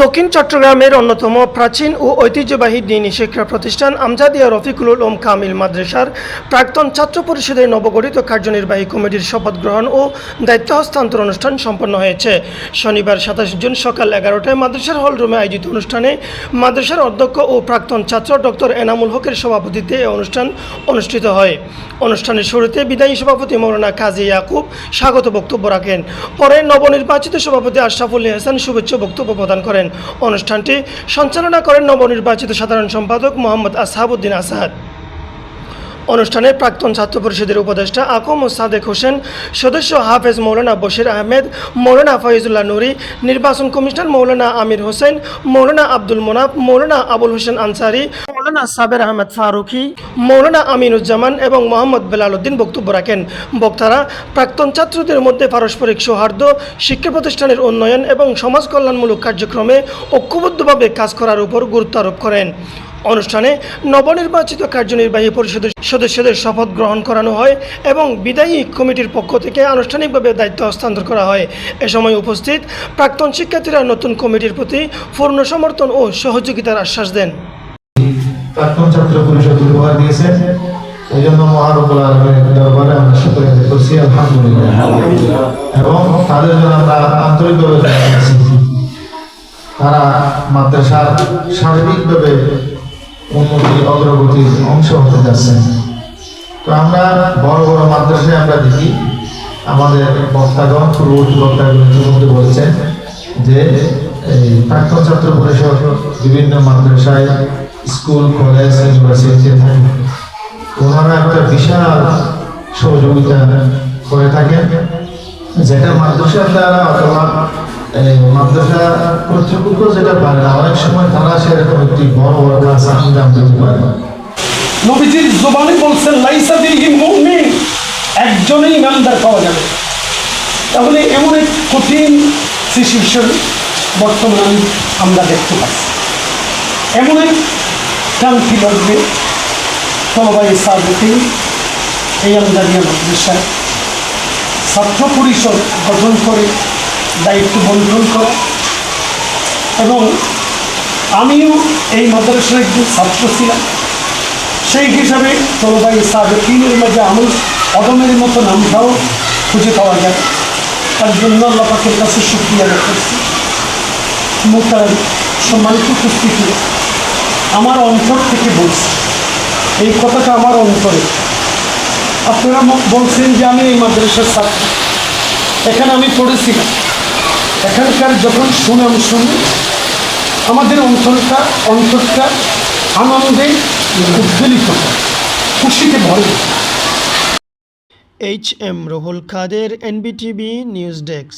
দক্ষিণ চট্টগ্রামের অন্যতম প্রাচীন ও ঐতিহ্যবাহী দ্বীনি শিক্ষা প্রতিষ্ঠান আমজাদিয়া রফিকুল উলুম কামিল মাদ্রাসার প্রাক্তন ছাত্র পরিষদের নবগঠিত কার্যনির্বাহী কমিটির শপথ গ্রহণ ও দায়িত্ব হস্তান্তর অনুষ্ঠান সম্পন্ন হয়েছে। শনিবার 27 জুন সকাল 11টায় মাদ্রাসার হলরুমে আয়োজিত অনুষ্ঠানে মাদ্রাসার অধ্যক্ষ ও প্রাক্তন ছাত্র ডক্টর এনামুল হকের সভাপতিত্বে এই অনুষ্ঠান অনুষ্ঠিত হয়। অনুষ্ঠানের শুরুতে বিদায়ী সভাপতি মৌলানা কাজী ইয়াকুব স্বাগত বক্তব্য রাখেন। পরে নবনির্বাচিত সভাপতি আশরাফুল হাসান শুভেচ্ছা বক্তব্য প্রদান করেন। অনুষ্ঠানটি সঞ্চালনা করেন নবনির্বাচিত সাধারণ সম্পাদক মোহাম্মদ আসহাবউদ্দিন আসাদ। অনুষ্ঠানে প্রাক্তন ছাত্র পরিষদের উপদেষ্টা আকম ও সাদেক হোসেন, সদস্য হাফেজ মৌলানা বশির আহমেদ, মৌলানা ফয়জুল্লাহ নুরি, নির্বাচন কমিশনার মৌলানা আমির হোসেন, মৌলানা আব্দুল মোনাফ, মৌলানা আবুল হোসেন আনসারি, মৌলানা সাবের আহমেদ ফারুকি, মৌলানা আমিনুজ্জামান এবং মোহাম্মদ বেলাল উদ্দিন বক্তব্য রাখেন। বক্তারা প্রাক্তন ছাত্রদের মধ্যে পারস্পরিক সৌহার্দ্য, শিক্ষা প্রতিষ্ঠানের উন্নয়ন এবং সমাজ কল্যাণমূলক কার্যক্রমে ঐক্যবদ্ধভাবে কাজ করার উপর গুরুত্ব আরোপ করেন। অনুষ্ঠানে নবনির্বাচিত কার্যনির্বাহী পরিষদের সদস্যদের শপথ গ্রহণ করানো হয় এবং বিদায়ী কমিটির পক্ষ থেকে আনুষ্ঠানিকভাবে দায়িত্ব হস্তান্তর করা হয়। এ সময় উপস্থিত প্রাক্তন শিক্ষার্থীরা নতুন কমিটির প্রতি পূর্ণ সমর্থন ও সহযোগিতার আশ্বাস দেন। প্রাক্তন ছাত্র পরিষদ উপহার দিয়েছেন, এই জন্য মহারব্বুল আলামিনের দরবারে আমরা শুকরিয়া আদায় করছি, আলহামদুলিল্লাহ। এবং তাদের জন্য আমরা আন্তরিকভাবে ধন্যবাদ। তারা মাদ্রাসার সার্বিকভাবে উন্নতি অগ্রগতির অংশ হতে যাচ্ছেন। তো আমরা বড় বড় মাদ্রাসায় আমরা দেখি আমাদের বক্তাগণ পূর্ববর্তী বক্তাগণ ইতিমধ্যে বলেছেন যে এই প্রাক্তন ছাত্র পরিষদ বিভিন্ন মাদ্রাসায়, স্কুল, কলেজ, ইউনিভার্সিটিতে থাকে। ওনারা একটা বিশাল সহযোগিতা করে থাকেন, যেটা মাদ্রাসার দ্বারা অথবা মাদ্রাসা কর্তৃপক্ষ যেটা পারে না, অনেক সময় তারা সেরকম একটি বড় বড় কাজ আঞ্জাম দিতে পারে। নবীজির জবানে বলছেন লাইসা ফিহি মুমিন, একজনই ইমানদার পাওয়া যাবে। তাহলে এমন এক কঠিন সিচুয়েশন বর্তমানে আমরা দেখতে পাচ্ছি। এমন এক ক্রান্তি লাগবে তলবাই সাদেকিন এই আমজাদিয়া মাদ্রাসায় ছাত্র পরিষদ গঠন করে দায়িত্ব বন্টন করা, এবং আমিও এই মাদ্রাসার একজন ছাত্র ছিলাম। সেই হিসাবে তলবাই সাদেকিনের মাঝে আমল অদমের মতো নামটাও খুঁজে পাওয়া যায়। তার জন্য আল্লাহ পাকের কাছে শুকরিয়া আদায় করছি। মোহতারাম সম্মানিত উপস্থিতি, আমার অন্তর থেকে বলছি এই কথাটা, আমার অন্তরে। আপনারা বলছেন যে আমি এই মাদ্রাসার ছাত্র, এখানে আমি পড়েছিলাম। এখানকার যখন সুনাম শুনি আমাদের অন্তরটা আনন্দে উদ্বেলিত, খুশিতে ভরে। HM রুহুল কাদের, NBTV নিউজ ডেস্ক।